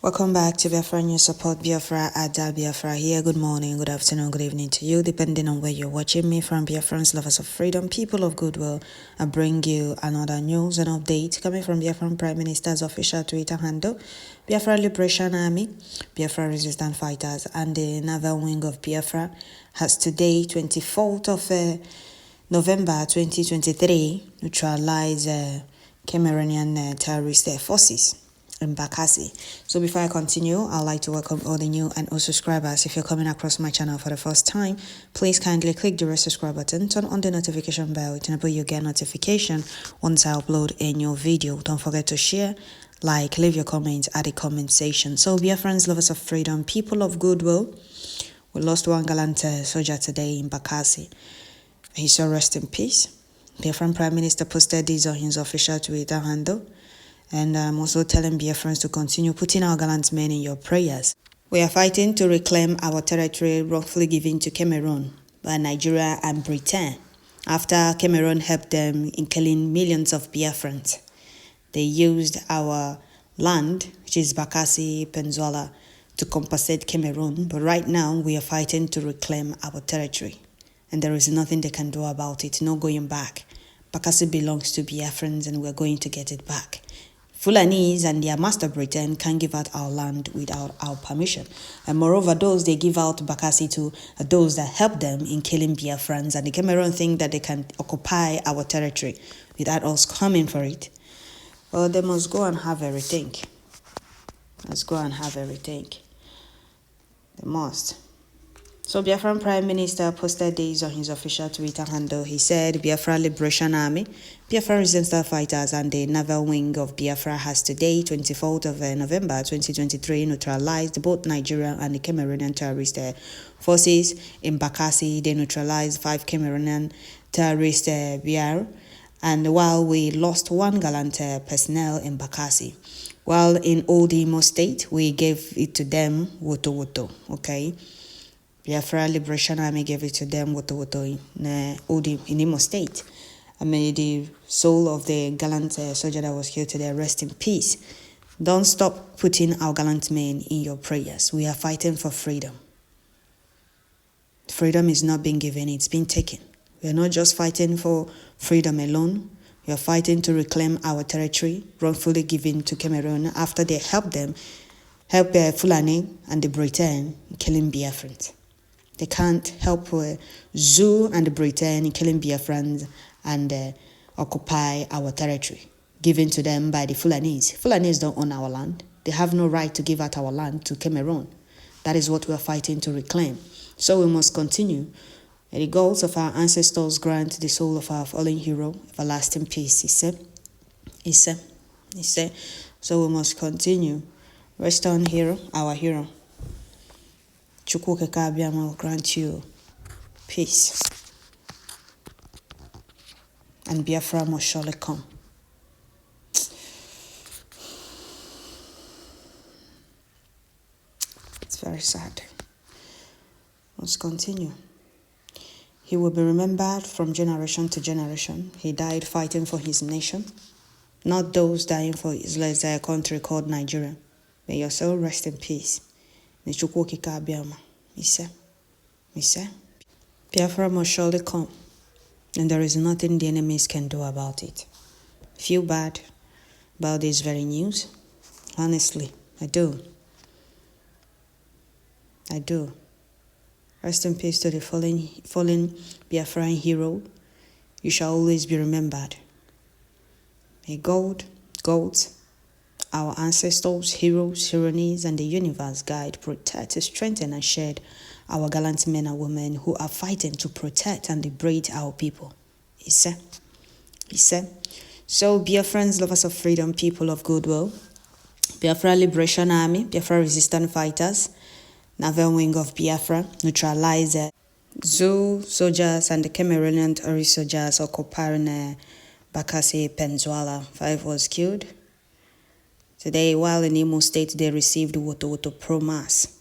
Welcome back to Biafra News. Support Biafra at Biafra here. Good morning, good afternoon, good evening to you, depending on where you're watching me from. Biafrans, lovers of freedom, people of goodwill. I bring you another news and update coming from Biafran Prime Minister's official Twitter handle. Biafra Liberation Army, Biafra Resistance Fighters, and the naval wing of Biafra has today, 24th of November 2023, neutralized Cameroonian terrorist forces in Bakasi. So before I continue, I'd like to welcome all the new and old subscribers. If you're coming across my channel for the first time, please kindly click the red subscribe button, turn on the notification bell to enable you get notification once I upload a new video. Don't forget to share, like, leave your comments at the comment section. So Biafrans, lovers of freedom, people of goodwill, we lost one gallant soldier today in Bakasi. He shall rest in peace. Biafran Prime Minister posted this on his official Twitter handle. And I'm also telling Biafrans to continue putting our gallant men in your prayers. We are fighting to reclaim our territory wrongfully given to Cameroon by Nigeria and Britain after Cameroon helped them in killing millions of Biafrans. They used our land, which is Bakasi Peninsula, to compensate Cameroon, but right now we are fighting to reclaim our territory. And there is nothing they can do about it, no going back. Bakasi belongs to Biafrans and we're going to get it back. Fulanese and their master Britain can't give out our land without our permission. And moreover, those they give out Bakasi to are those that help them in killing Biafrans. And the Cameroon think that they can occupy our territory without us coming for it. Well, they must go and have everything. Let's go and have everything. They must. So Biafran Prime Minister posted this on his official Twitter handle. He said, Biafra Liberation Army, Biafra Resistance Fighters, and the naval wing of Biafra has today, 24th of November 2023, neutralized both Nigeria and the Cameroonian terrorist forces in Bakasi. They neutralized 5 Cameroonian terrorist BR, and while we lost 1 gallant personnel in Bakasi. While in Old Imo State, we gave it to them woto, okay? Biafra Liberation Army gave it to them in Imo State. And may the soul of the gallant soldier that was killed today rest in peace. Don't stop putting our gallant men in your prayers. We are fighting for freedom. Freedom is not being given, it's being taken. We are not just fighting for freedom alone. We are fighting to reclaim our territory wrongfully given to Cameroon after they helped Fulani and the Britain killing Biafrans. They can't help Zoo and the Britain killing Biafrans and occupy our territory, given to them by the Fulanese. Fulanese don't own our land. They have no right to give out our land to Cameroon. That is what we are fighting to reclaim. So we must continue. May the goals of our ancestors grant the soul of our fallen hero everlasting peace. He said. So we must continue. Rest on hero, our hero. Chukwu will grant you peace. And Biafra must surely come. It's very sad. Let's continue. He will be remembered from generation to generation. He died fighting for his nation, not those dying for his country called Nigeria. May your soul rest in peace. Biafra must surely come, and there is nothing the enemies can do about it. Feel bad about this very news. Honestly, I do. Rest in peace to the fallen Biafran hero. You shall always be remembered. May God, our ancestors, heroes, heroines, and the universe guide, protect, strengthen, and shed our gallant men and women who are fighting to protect and liberate our people. He said. So, Biafrans, lovers of freedom, people of goodwill, Biafra Liberation Army, Biafra Resistance Fighters, naval wing of Biafra, neutralize Zoo soldiers and the Cameroonian terrorist soldiers occupying Bakasi Peninsula. 5 was killed. Today, while in Imo State, they received Woto Promas.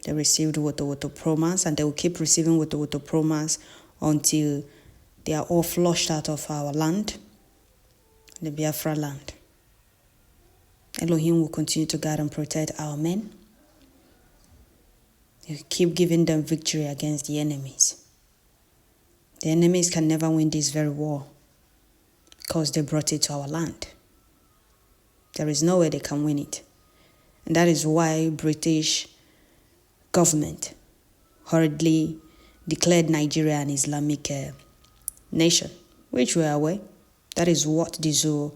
They received Woto Promas, and they will keep receiving Woto Promas until they are all flushed out of our land, the Biafra land. Elohim will continue to guard and protect our men. He will keep giving them victory against the enemies. The enemies can never win this very war because they brought it to our land. There is no way they can win it. And that is why British government hurriedly declared Nigeria an Islamic nation, which we are aware. That is what the zoo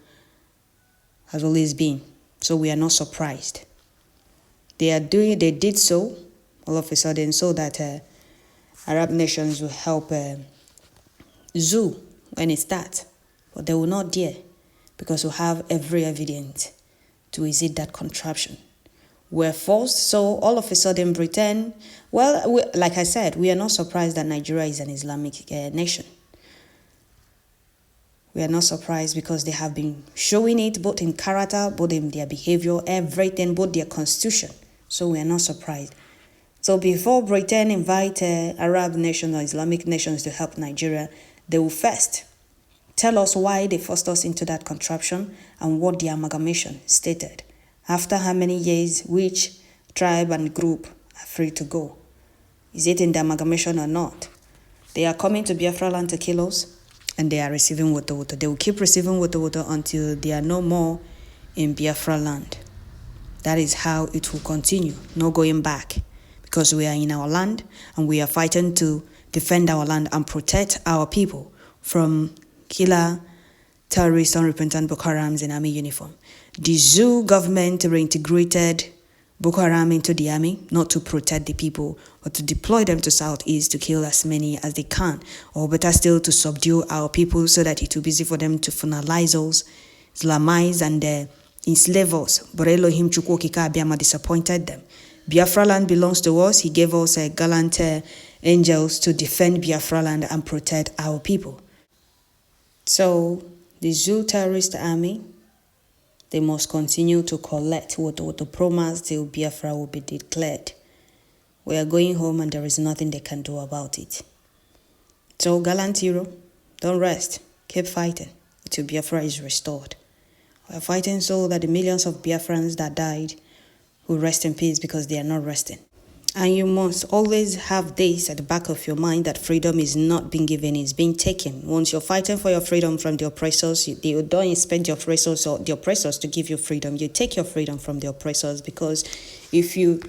has always been. So we are not surprised. They did so all of a sudden so that Arab nations will help zoo when it starts. But they will not dare because we have every evidence to visit that contraption. We're forced, so all of a sudden Britain, like I said, we are not surprised that Nigeria is an Islamic nation. We are not surprised because they have been showing it both in character, both in their behavior, everything, both their constitution. So we are not surprised. So before Britain invite Arab nations or Islamic nations to help Nigeria, they will first tell us why they forced us into that contraption and what the amalgamation stated. After how many years, which tribe and group are free to go? Is it in the amalgamation or not? They are coming to Biafra land to kill us, and they are receiving water. They will keep receiving water until they are no more in Biafra land. That is how it will continue, no going back, because we are in our land and we are fighting to defend our land and protect our people from killer, terrorists, unrepentant Boko Harams in army uniform. The zoo government reintegrated Boko Haram into the army, not to protect the people, but to deploy them to Southeast to kill as many as they can, or better still, to subdue our people so that it will be easy for them to finalize us, Islamize, and enslave us. But Elohim Chukwokika Abiyama disappointed them. Biafra land belongs to us. He gave us gallant angels to defend Biafra land and protect our people. So the zoo terrorist army, they must continue to collect what the promise till Biafra will be declared. We are going home and there is nothing they can do about it. So Gallant hero, don't rest. Keep fighting until Biafra is restored. We are fighting so that the millions of Biafrans that died will rest in peace because they are not resting. And you must always have this at the back of your mind that freedom is not being given, it's being taken. Once you're fighting for your freedom from the oppressors, you don't expect the oppressors or the oppressors to give you freedom. You take your freedom from the oppressors, because if you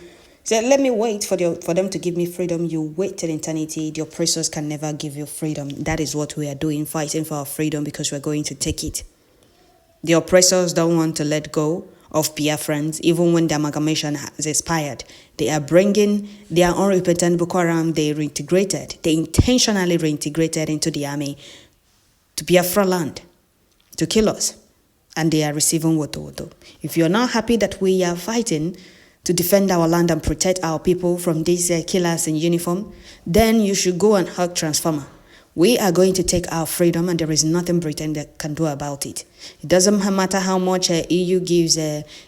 say, let me wait for them to give me freedom, you wait till eternity. The oppressors can never give you freedom. That is what we are doing, fighting for our freedom because we're going to take it. The oppressors don't want to let go of Biafrans, even when the amalgamation has expired. They are bringing their unrepentant Boko Haram, they intentionally reintegrated into the army to Biafra land to kill us. And they are receiving woto. If you're not happy that we are fighting to defend our land and protect our people from these killers in uniform, then you should go and hug Transformer. We are going to take our freedom, and there is nothing Britain that can do about it. It doesn't matter how much EU gives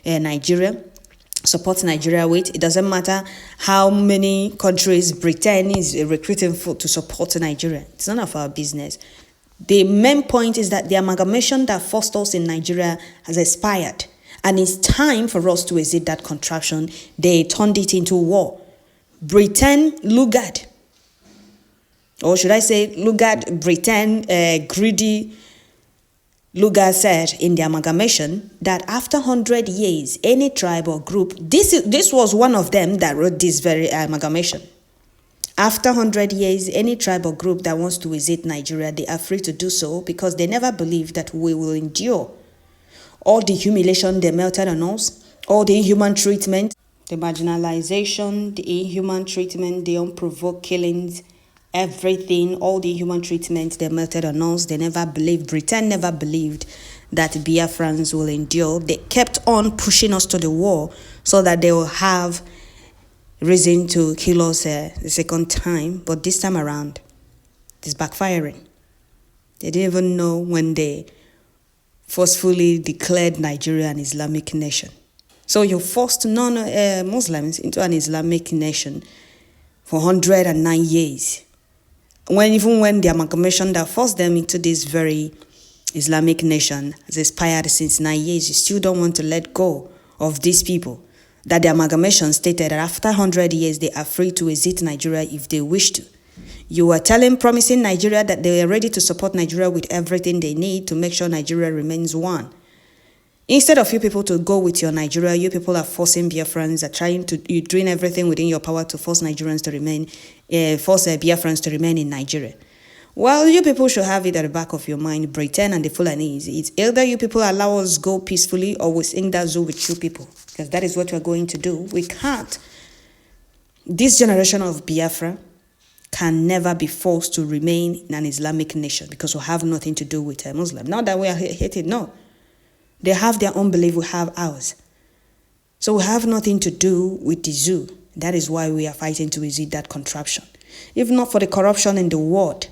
Nigeria, supports Nigeria with. It doesn't matter how many countries Britain is recruiting for to support Nigeria. It's none of our business. The main point is that the amalgamation that forced us in Nigeria has expired, and it's time for us to exit that contraption. They turned it into war. Britain, Lugard. Or should I say, Lugard, Britain, greedy Lugard said in the amalgamation that after 100 years, any tribe or group, this was one of them that wrote this very amalgamation. After 100 years, any tribe or group that wants to visit Nigeria, they are free to do so because they never believed that we will endure all the humiliation they melted on us, all the inhuman treatment, the marginalization, the inhuman treatment, the unprovoked killings, everything, all the human treatment they melted on us. They never believed, Britain never believed that Biafrans will endure. They kept on pushing us to the war so that they will have reason to kill us the second time. But this time around, it's backfiring. They didn't even know when they forcefully declared Nigeria an Islamic nation. So you forced non-Muslims into an Islamic nation for 109 years. Even when the amalgamation that forced them into this very Islamic nation has expired since 9 years. You still don't want to let go of these people. That the amalgamation stated that after 100 years, they are free to exit Nigeria if they wish to. You were promising Nigeria that they are ready to support Nigeria with everything they need to make sure Nigeria remains one. Instead of you people to go with your Nigeria, you people are forcing Biafrans, you're doing everything within your power to force Nigerians to remain, Biafrans to remain in Nigeria. Well, you people should have it at the back of your mind, Britain and the Fulanese. It's either you people allow us go peacefully or we sing that zoo with you people. Because that is what we're going to do. We can't. This generation of Biafra can never be forced to remain in an Islamic nation because we have nothing to do with a Muslim. Not that we are hated, no. They have their own belief, we have ours. So we have nothing to do with the zoo. That is why we are fighting to resist that contraption. If not for the corruption in the world,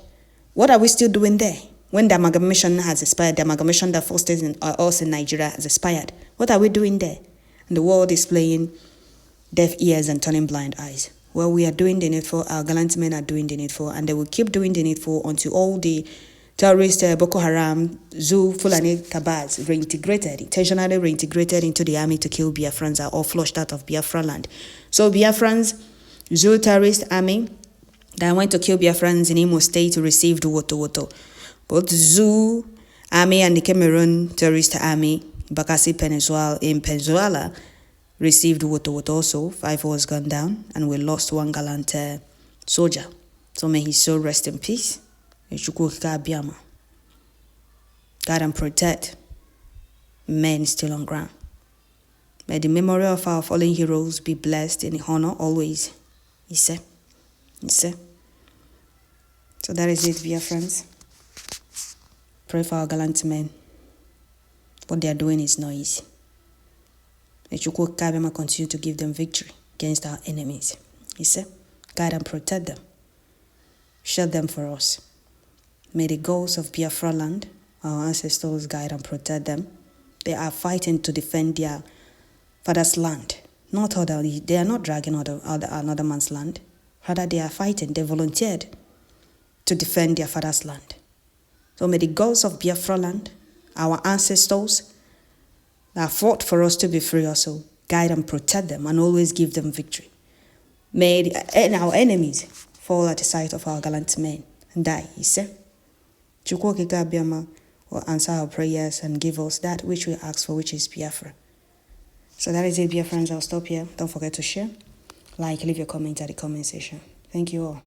what are we still doing there? When the amalgamation has expired, the amalgamation that forced us in Nigeria has expired, what are we doing there? And the world is playing deaf ears and turning blind eyes. Well, we are doing the needful, our gallant men are doing the needful, and they will keep doing the needful until all the terrorists, Boko Haram, Zoo, Fulani, Kabaz, intentionally reintegrated into the army to kill Biafrans are all flushed out of Biafra land. So Biafrans, Zoo terrorist army that went to kill Biafrans in Imo State received woto. Both Zoo army and the Cameroon terrorist army, Bakasi Peninsula in Peninsula, received woto also. 5 was gunned down, and we lost one gallant soldier. So may his soul rest in peace. God and protect men still on ground. May the memory of our fallen heroes be blessed in honor always. So that is it, dear friends. Pray for our gallant men. What they are doing is not easy. May Chukwu continue to give them victory against our enemies. Guide and protect them. Shield them for us. May the goals of Biafra land, our ancestors, guide and protect them. They are fighting to defend their father's land. They are not dragging another man's land. Rather, they are fighting. They volunteered to defend their father's land. So may the goals of Biafra land, our ancestors, that fought for us to be free also, guide and protect them and always give them victory. May our enemies fall at the sight of our gallant men and die, Chukwu will answer our prayers and give us that which we ask for, which is Biafra. So that is it, dear friends. I'll stop here. Don't forget to share, like, leave your comment at the comment section. Thank you all.